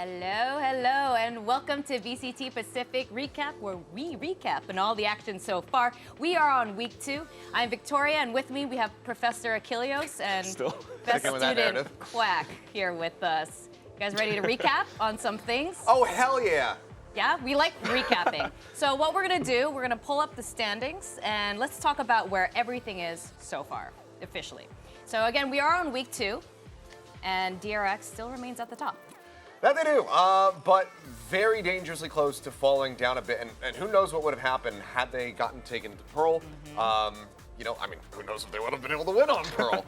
Hello, and welcome to VCT Pacific Recap, where we recap on all the action so far. We are on week 2. I'm Victoria, and with me we have Professor Achilleos and best student Quack here with us. You guys ready to recap on some things? Oh, hell yeah! Yeah, we like recapping. So what we're gonna do, we're gonna pull up the standings, and let's talk about where everything is so far, officially. So again, we are on week 2, and DRX still remains at the top. That they do, but very dangerously close to falling down a bit. And who knows what would have happened had they gotten taken to Pearl. You know, I mean, who knows if they would have been able to win on Pearl.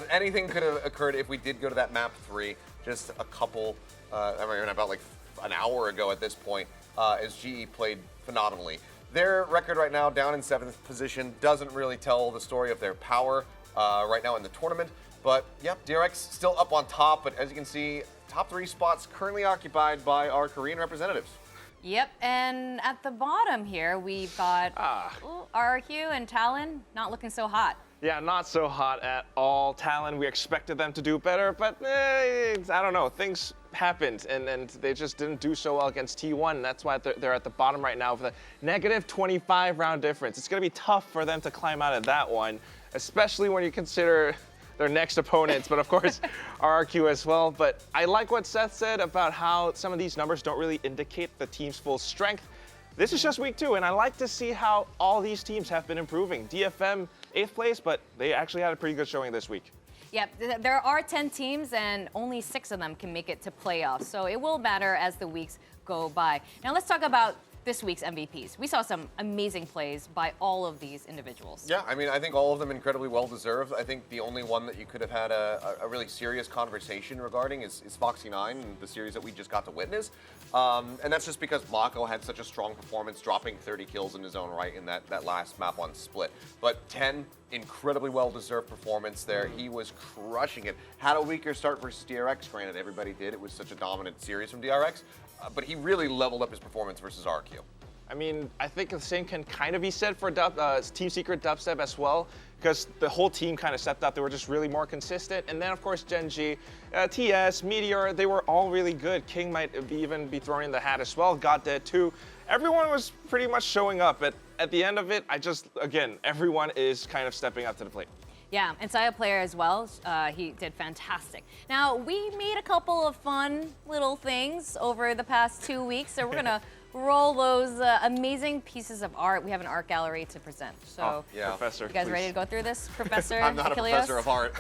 Anything could have occurred if we did go to that map 3 just a couple, I mean, about like an hour ago at this point, as GE played phenomenally. Their record right now, down in 7th position, doesn't really tell the story of their power right now in the tournament. But, yep, DRX still up on top, but as you can see, top 3 spots currently occupied by our Korean representatives. Yep, and at the bottom here, we've got RQ and Talon not looking so hot. Yeah, not so hot at all. Talon, we expected them to do better, but I don't know. Things happened, and they just didn't do so well against T1. That's why they're at the bottom right now with a negative 25 round difference. It's going to be tough for them to climb out of that one, especially when you consider their next opponents, but of course RRQ as well. But I like what Seth said about how some of these numbers don't really indicate the team's full strength. This is just week 2, and I like to see how all these teams have been improving. DFM 8th place, but they actually had a pretty good showing this week. Yep, there are 10 teams and only 6 of them can make it to playoffs, so it will matter as the weeks go by. Now let's talk about this week's MVPs. We saw some amazing plays by all of these individuals. Yeah, I mean, I think all of them incredibly well-deserved. I think the only one that you could have had a really serious conversation regarding is Foxy9 and the series that we just got to witness. And that's just because Mako had such a strong performance, dropping 30 kills in his own right in that last map on Split. But 10, incredibly well-deserved performance there. He was crushing it. Had a weaker start versus DRX, granted everybody did. It was such a dominant series from DRX. But he really leveled up his performance versus RQ. I mean, I think the same can kind of be said for Team Secret Dubstep as well, because the whole team kind of stepped up. They were just really more consistent. And then, of course, Genji, TS, Meteor, they were all really good. King might even be thrown in the hat as well. Got Dead too. Everyone was pretty much showing up. But at the end of it, again, everyone is kind of stepping up to the plate. Yeah, and Saya player as well, he did fantastic. Now, we made a couple of fun little things over the past 2 weeks, so we're gonna roll those amazing pieces of art. We have an art gallery to present. So, Professor, you guys ready to go through this, Professor I'm not Achilleos? a professor of art.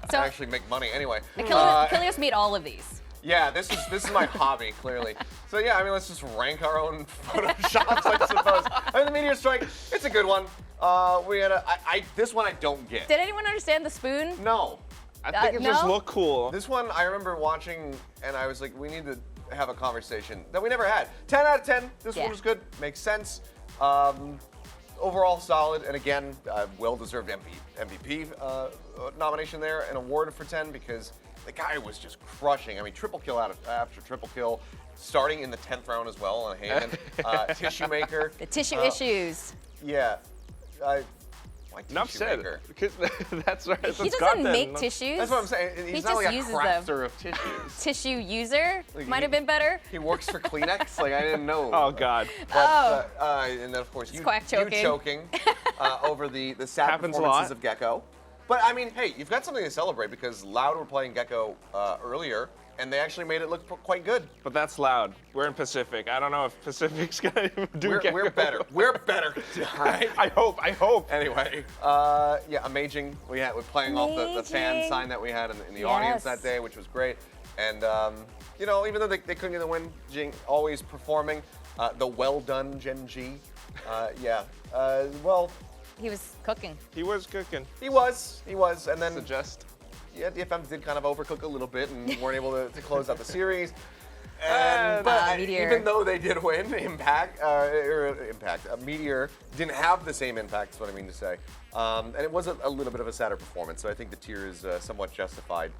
So, I actually make money anyway. Achilleos made all of these. Yeah, this is my hobby, clearly. So yeah, I mean, let's just rank our own photoshops, I suppose. I mean, the Meteor Strike, it's a good one. We had this one I don't get. Did anyone understand the spoon? No. I think it just looked cool. This one I remember watching, and I was like, we need to have a conversation that we never had. 10 out of 10. This one was good. Makes sense. Overall solid, and again, well-deserved MVP nomination there. An award for 10 because the guy was just crushing. I mean, triple kill after triple kill, starting in the 10th round as well on a hand. Tissue maker. The tissue issues. Yeah. Enough said. Because that's right. He doesn't make tissues. That's what I'm saying. He's not like a crafter of tissues. Tissue user Like might have been better. He works for Kleenex. Like I didn't know. Oh God. But, and then of course you choking over the sad performances of Gecko. But I mean, hey, you've got something to celebrate because Loud were playing Gecko earlier, and they actually made it look quite good. But that's Loud. We're in Pacific. I don't know if Pacific's gonna do Gecko. We're better. We're better. Right? I hope. Anyway, yeah, amazing. We're playing off the fan sign that we had in the audience that day, which was great. And you know, even though they couldn't get the win, Jing always performing. The well done Gen G. Well. He was cooking. He was cooking. He was, and then yeah, DFM did kind of overcook a little bit and weren't able to close out the series. But even though they did win, Meteor didn't have the same impact, is what I mean to say. And it was a little bit of a sadder performance, so I think the tier is somewhat justified.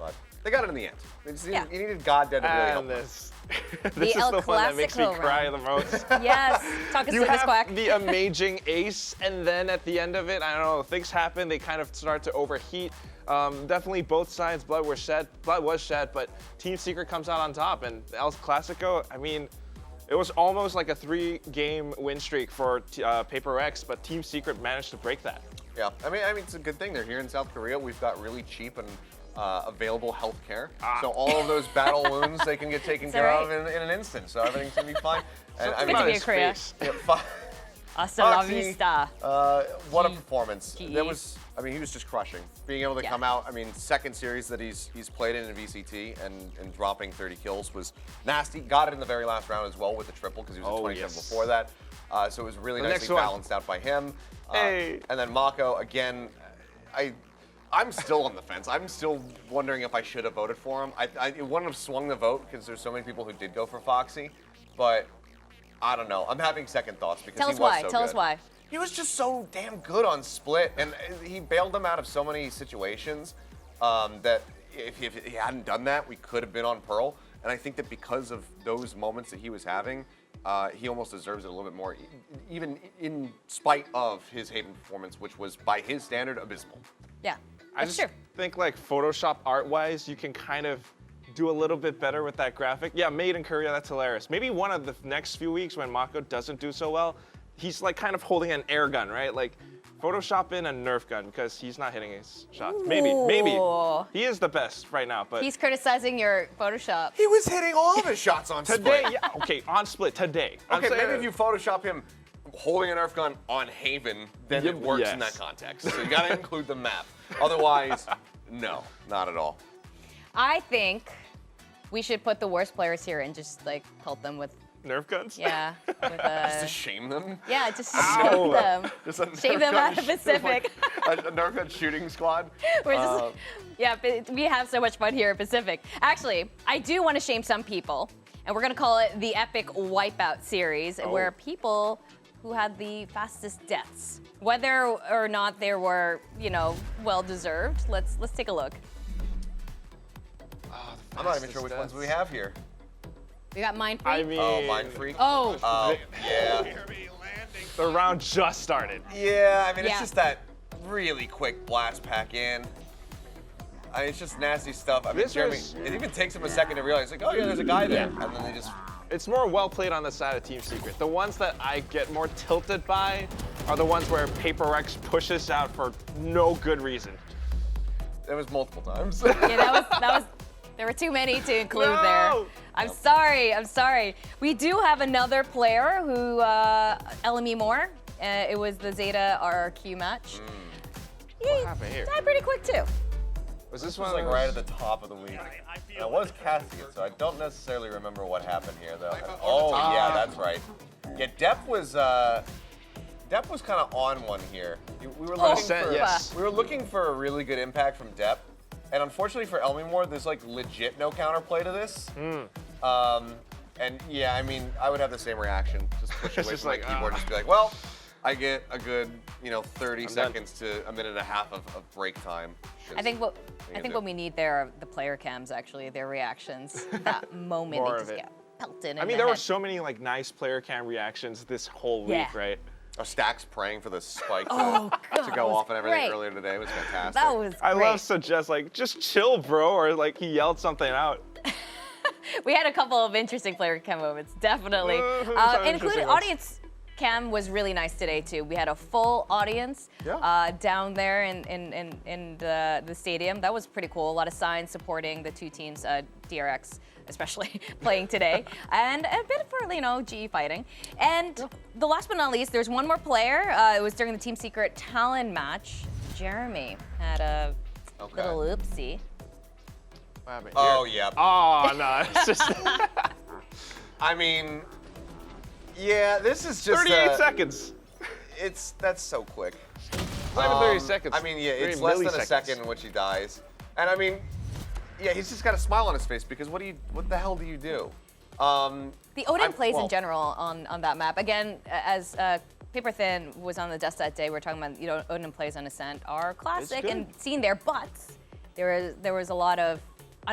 but they got it in the end. They just needed, Yeah. you needed God Dead to really help And them. this is El the one that makes me Clasico cry round. the most. Yes, talk us You through this, have Quack. the amazing ace, and then at the end of it, I don't know, things happen. They kind of start to overheat. Definitely both sides, blood was shed, but Team Secret comes out on top. And El Clasico, I mean, it was almost like a 3-game win streak for Paper X, but Team Secret managed to break that. Yeah, I mean, it's a good thing they're here in South Korea. We've got really cheap and available health care. So all of those battle wounds, they can get taken care of in an instant. So everything's gonna be fine. And I Good mean, to be in his Korea. face. yeah, Hasta la Foxy, vista. what a performance. Gee. That was, I mean, he was just crushing. Being able to come out, I mean, second series that he's played in VCT and dropping 30 kills was nasty. Got it in the very last round as well with the triple because he was at 27 before that. So it was really nicely balanced out by him. Hey. And then Mako, again, I'm still on the fence. I'm still wondering if I should have voted for him. I wouldn't have swung the vote because there's so many people who did go for Foxy, but I don't know. I'm having second thoughts because Tell he us was why. so Tell us good. why. He was just so damn good on Split, and he bailed them out of so many situations that if he hadn't done that, we could have been on Pearl. And I think that because of those moments that he was having, he almost deserves it a little bit more, even in spite of his Haven performance, which was, by his standard, abysmal. Yeah, I that's just true. think like Photoshop art-wise, you can kind of do a little bit better with that graphic. Yeah, made in Korea, that's hilarious. Maybe one of the next few weeks when Mako doesn't do so well, he's like kind of holding an air gun, right? Like Photoshop in a Nerf gun because he's not hitting his shots. Maybe. Ooh. He is the best right now, but He's criticizing your Photoshop. He was hitting all of his shots on today, Split. yeah, okay, on Split, today. I'm Okay, saying- maybe if you Photoshop him holding a Nerf gun on Haven, then it works in that Yes. context. So you gotta include the map. Otherwise, no, not at all. I think we should put the worst players here and just like pelt them with, Nerf guns? yeah, with Just to shame them. yeah, just Ow. shame them. Just a Shame Nerf them gun out of Pacific. a Nerf gun shooting squad. We're just, yeah, but we have so much fun here at Pacific. Actually, I do want to shame some people, and we're gonna call it the Epic Wipeout Series, where people who had the fastest deaths, whether or not they were, you know, well deserved. Let's take a look. I'm not even sure which ones we have here. We got Mind Freak. I mean, Oh, Mind Freak. Oh, Yeah. the round just started. Yeah, I mean, it's Yeah. just that really quick blast pack in. I mean, it's just nasty stuff. I mean, This Jeremy, was- it even takes him a second to realize, like, oh yeah, there's a guy there. And then they just, It's more well played on the side of Team Secret. The ones that I get more tilted by are the ones where Paper X pushes out for no good reason. it was multiple times. yeah, that was. There were too many to include there. No! I'm sorry. We do have another player who, LME Moore. It was the Zeta RRQ match. What happened here? Died pretty quick too. Was this This one was like of right those- at the top of the week. And I was casting it, so I don't necessarily remember what happened here, though. Oh, yeah, that's right. Yeah, Depp was kind of on one here. We were looking for, yes. we were looking for a really good impact from Depp, and unfortunately for Elmimore, there's like legit no counterplay to this. And yeah, I mean, I would have the same reaction. Just push away just from like, my keyboard, just be like, well, I get a good, 30 seconds to a minute and a half of break time. I think what we need there are the player cams, actually, their reactions. That moment More they of just it. get pelted in I mean, the there were head. so many like nice player cam reactions this whole week, Yeah. right? Stacks praying for the spike to God, go that was off and everything great. earlier today. It was fantastic. That was I great. love Suggest, like, just chill, bro, or like he yelled something out. We had a couple of interesting player cam moments, definitely. Some Including interesting ones. audience cam was really nice today too. We had a full audience down there in the stadium. That was pretty cool. A lot of signs supporting the two teams, DRX especially playing today, and a bit for GE fighting. And the last but not least, there's one more player. It was during the Team Secret Talon match. Jeremy had a little oopsie. What happened Oh, here? yeah. Oh, no, it's just I mean, yeah, this is just 38 seconds. That's so quick. It's not even 30 seconds. I mean, yeah, 30 it's less than a milliseconds. second in which he dies. And I mean, yeah, he's just got a smile on his face because what the hell do you do? The Odin plays well- in general on that map. Again, as Paper Thin was on the desk that day, we're talking about Odin plays on Ascent are classic good. and seen there, but there was a lot of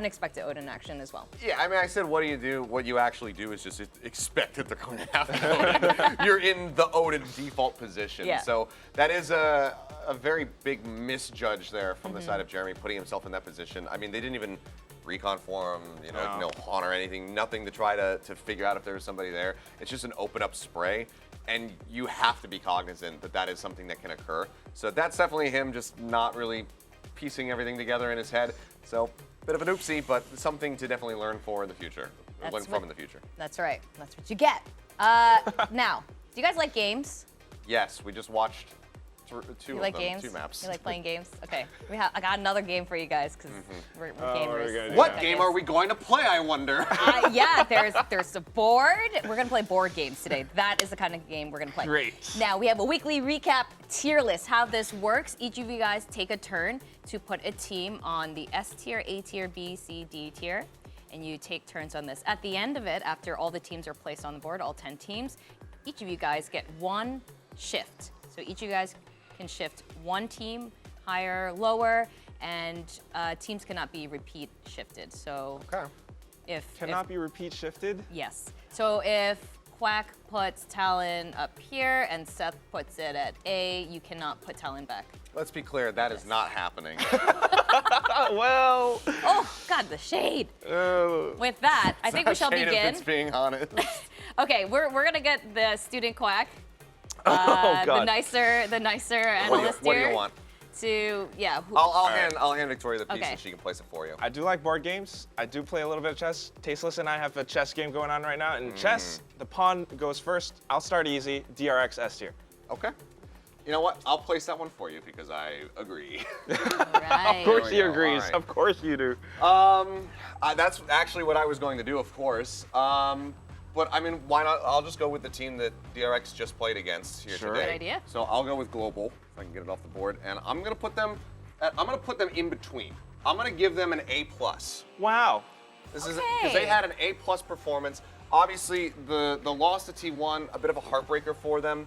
unexpected Odin action as well. Yeah, I mean, I said, what do you do? What you actually do is just expect that they're going to have Odin. You're in the Odin default position. Yeah. So that is a very big misjudge there from the side of Jeremy, putting himself in that position. I mean, they didn't even recon for him, no haunt or anything, nothing to try to figure out if there was somebody there. It's just an open up spray, and you have to be cognizant that that is something that can occur. So that's definitely him just not really piecing everything together in his head. So bit of an oopsie, but something to definitely learn for in the future. Learn from in the future. That's right. That's what you get. Now, do you guys like games? Yes, we just watched two You like of them, games? 2 maps. You like playing games? Okay. I got another game for you guys because we're gamers. What game are we going to play, I wonder? Yeah, there's a board. We're going to play board games today. That is the kind of game we're going to play. Great. Now, we have a weekly recap tier list. How this works, each of you guys take a turn to put a team on the S tier, A tier, B, C, D tier. And you take turns on this. At the end of it, after all the teams are placed on the board, all 10 teams, each of you guys get 1 shift. So each of you guys can shift 1 team, higher, lower, and teams cannot be repeat shifted. So Cannot be repeat shifted? yes. So if Quack puts Talon up here and Seth puts it at A, you cannot put Talon back. Let's be clear, that is not happening. Well. Oh, God, the shade. With that, I think we shall Shade, if begin. it's being honest. Okay, we're gonna get the student Quack, Oh, God. the nicer analyst What do here you want? to I'll hand Victoria the piece Okay. and she can place it for you. I do like board games. I do play a little bit of chess. Tasteless and I have a chess game going on right now. In chess, the pawn goes first. I'll start easy. DRX S tier. Okay. You know what? I'll place that one for you because I agree. Right. Of course we he go. agrees. All right. Of course you do. That's actually what I was going to do, of course. But I mean, why not? I'll just go with the team that DRX just played against here Sure. today. Good idea. So I'll go with Global, if I can get it off the board, and I'm gonna put them in between. I'm gonna give them an A+. Wow. This is because they had an A+ performance. Obviously, the loss to T1, a bit of a heartbreaker for them.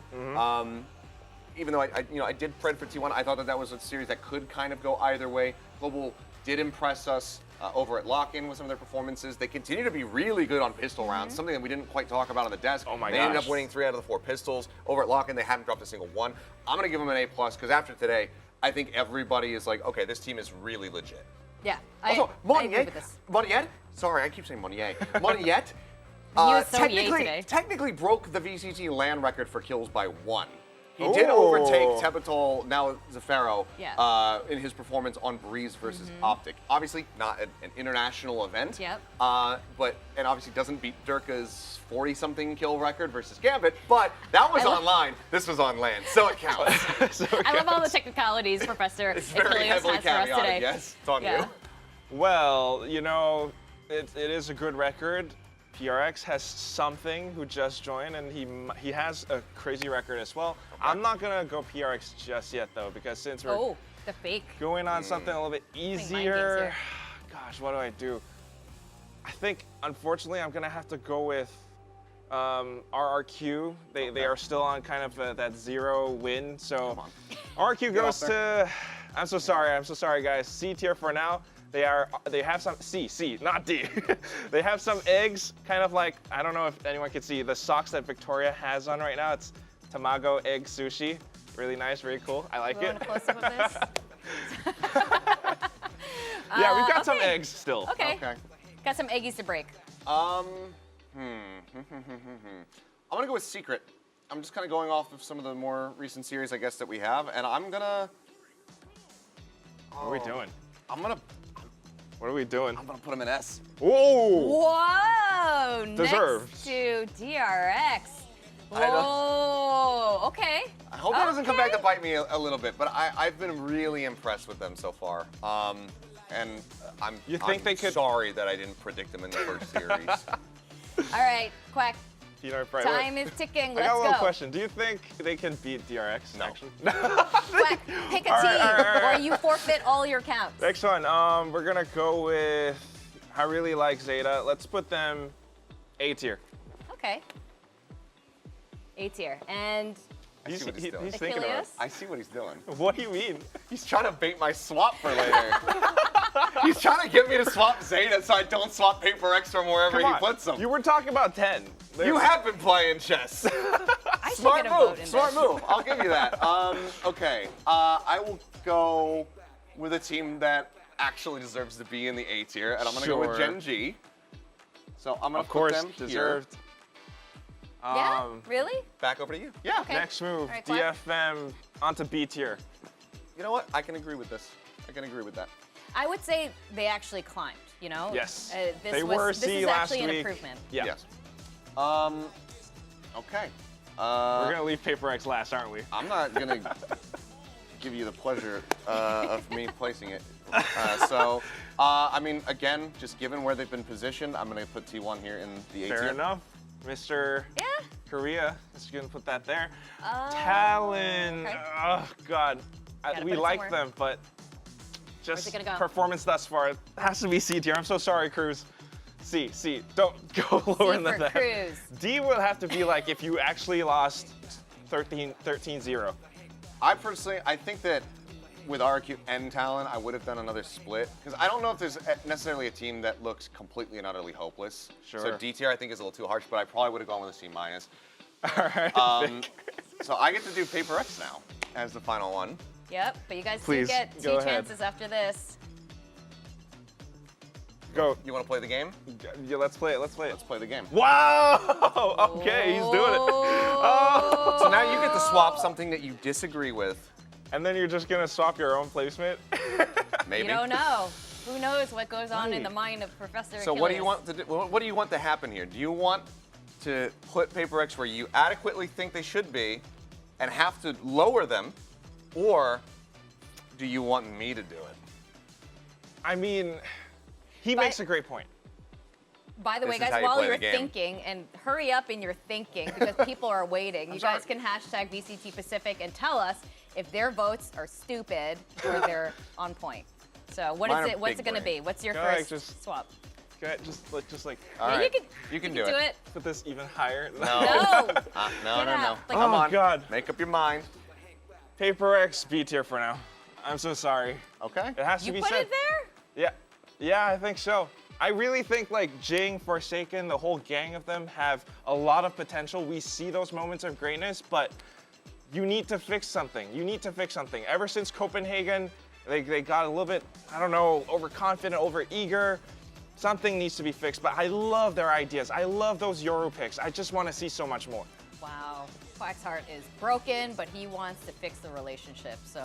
Even though I did pred for T1, I thought that was a series that could kind of go either way. Global did impress us over at lock-in with some of their performances. They continue to be really good on pistol rounds, something that we didn't quite talk about on the desk. Oh my They ended gosh. up winning 3 out of the 4 pistols. Over at lock-in, they hadn't dropped a single one. I'm gonna give them an A+ because after today, I think everybody is like, okay, this team is really legit. Yeah. Also, I agree with this. Moniet, sorry, I keep saying Moniet. Moniet, was so yay today. technically broke the VCT LAN record for kills by 1. He did Ooh. overtake Tepetol, now Zafaro, Yeah. in his performance on Breeze versus Optic. Obviously, not an international event. Yep. And obviously doesn't beat Durka's 40-something kill record versus Gambit, but that was online. This was on LAN, so it counts. I love all the technicalities Professor It's very Achilles heavily has for us today. caveated, yes. It's on Yeah. you. Well, you know, it is a good record. PRX has something who just joined, and he has a crazy record as well. I'm not gonna go PRX just yet though, because since we're Oh, the fake. going on something a little bit mind games easier, here. gosh, what do I do? I think unfortunately I'm gonna have to go with RRQ. They are still on kind of that 0 win, so RRQ goes to. I'm so sorry guys. C tier for now. They have some C, not D. They have some eggs, kind of like, I don't know if anyone can see the socks that Victoria has on right now. It's tamago egg sushi. Really nice, very cool. I like We it. want a close-up of this? Yeah, we've got some okay. eggs still. Okay. Okay. Got some eggies to break. I'm gonna go with Secret. I'm just kind of going off of some of the more recent series, I guess, that we have, and I'm gonna. What are we doing? I'm gonna What are we doing? put him in S. Whoa! Whoa! Deserved. Next to DRX. I don't- Whoa! Okay. I hope that doesn't come back to bite me a little bit, but I've been really impressed with them so far. And I'm they could- sorry that I didn't predict them in the first series. All right, Quack. You know, right, Time is ticking. I Let's got a little go. question. Do you think they can beat DRX? No. Actually? Quack, pick a All team, right, all right. or you forfeit all your counts. Next one. We're gonna go with. I really like Zeta. Let's put them A tier. Okay. A tier. And I see what he's doing. He's thinking about it. Achilles? I see what he's doing. What do you mean? He's trying to bait my swap for later. He's He's trying to get me to swap Zeta so I don't swap Paper X from wherever Come he on. puts them. You were talking about 10. You have been playing chess. I should Smart get a vote move. in Smart this. move. I'll give you that. Okay. I will go with a team that actually deserves to be in the A tier, and I'm going to go with Sure. Gen G. So I'm going Of to put course, them here. deserved. Yeah? Really? Back over to you. Yeah. Okay. Next move, All right, Quack. DFM onto B tier. You know what? I can agree with this. I can agree with that. I would say they actually climbed, you know? Yes. This was, this is last actually an week. improvement. Yeah. Yes. Okay. We're gonna leave Paper X last, aren't we? I'm not gonna give you the pleasure of me placing it. I mean, again, just given where they've been positioned, I'm gonna put T1 here in the A tier. Fair enough. Mr. Yeah. Korea is gonna put that there. Talon. okay. Oh God. Gotta We put it like somewhere. them, but Where's just it gonna go? performance thus far. It has to be C tier. I'm so sorry, Cruz. C. Don't go lower C than for that. Cruz. D would have to be like if you actually lost 13-0. I think that with RQ and Talon, I would have done another split because I don't know if there's necessarily a team that looks completely and utterly hopeless. Sure. So D tier I think is a little too harsh, but I probably would have gone with a C minus. All right. So I get to do Paper X now as the final one. Yep, but you guys Please, do get go two ahead. chances after this. Go. You want to play the game? Yeah, let's play it. Let's play it. Let's play the game. Wow! Okay, he's doing it. Oh. So now you get to swap something that you disagree with. And then you're just gonna swap your own placement? Maybe. You don't know. Who knows what goes on in Right. the mind of Professor So Achilles. what do you want to do? What do you want to happen here? Do you want to put Paper X where you adequately think they should be, and have to lower them, or do you want me to do it? I mean, he But- makes a great point. By the way, This is guys, how you while play you're the game. thinking, and hurry up in your thinking because people are waiting, you guys can hashtag VCT Pacific and tell us if their votes are stupid or they're on point. So what Mine is are it? What's big it going to brain. be? What's your Go ahead, first just- swap? Okay, just like All Yeah, right. you can do do it. put this even higher. No. No. No, Get no. out. Like, Come Oh, on. God. Make up your mind. Paper X B tier for now. I'm so sorry. Okay. It has to You be put said. it there? Yeah, I think so. I really think like Jing, Forsaken, the whole gang of them have a lot of potential. We see those moments of greatness, but you need to fix something. You need to fix something. Ever since Copenhagen, they got a little bit, I don't know, overconfident, overeager. Something needs to be fixed, but I love their ideas. I love those Yoru picks. I just want to see so much more. Wow. Quack's heart is broken, but he wants to fix the relationship. So,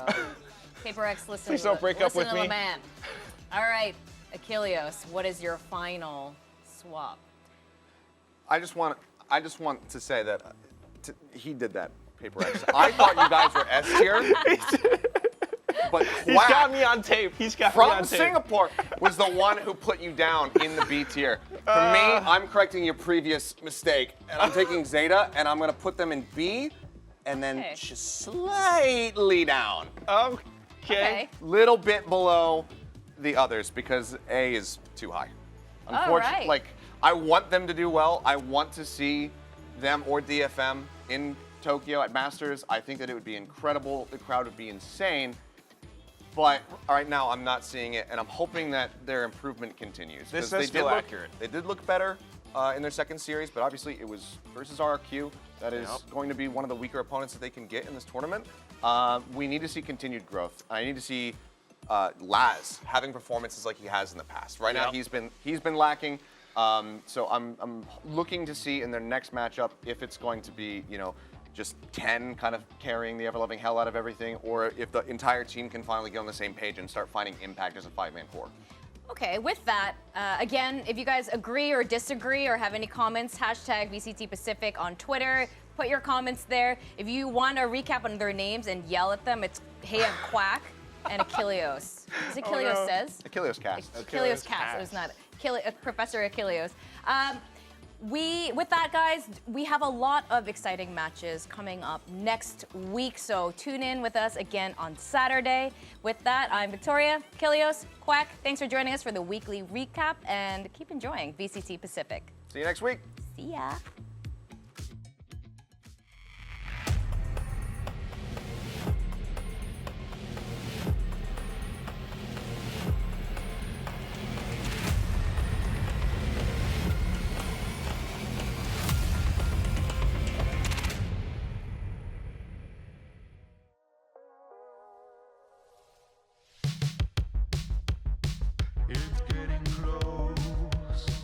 Paper X, listen, Please don't break up listen with to me. the man. All right, Achilles, what is your final swap? I just want to say that he did that, Paper X. I thought you guys were S tier, but He's got me on tape. He's got me from on tape. Singapore was the one who put you down in the B tier. For me, I'm correcting your previous mistake, and I'm taking Zeta, and I'm gonna put them in B, and then Okay. just slightly down, Okay. little bit below the others because A is too high. Unfortunately, right. like I want them to do well. I want to see them or DFM in Tokyo at Masters. I think that it would be incredible. The crowd would be insane. But right now, I'm not seeing it, and I'm hoping that their improvement continues. This 'Cause is still accurate. They did look better in their second series, but obviously it was versus RRQ. That is Yep. going to be one of the weaker opponents that they can get in this tournament. We need to see continued growth. I need to see Laz having performances like he has in the past. Right now, Yep. he's been lacking. So I'm looking to see in their next matchup if it's going to be, just 10 kind of carrying the ever-loving hell out of everything, or if the entire team can finally get on the same page and start finding impact as a five-man core. Okay, with that, again, if you guys agree or disagree or have any comments, hashtag VCT Pacific on Twitter. Put your comments there. If you want a recap on their names and yell at them, it's Hey, I'm Quack and Achilles. Is it Achilles no. says? Achilles cast. Achilles Cast. It was not Professor Achilles. With that, guys, we have a lot of exciting matches coming up next week, so tune in with us again on Saturday. With that, I'm Victoria, Achilles, Quack. Thanks for joining us for the weekly recap, and keep enjoying VCT Pacific. See you next week. See ya.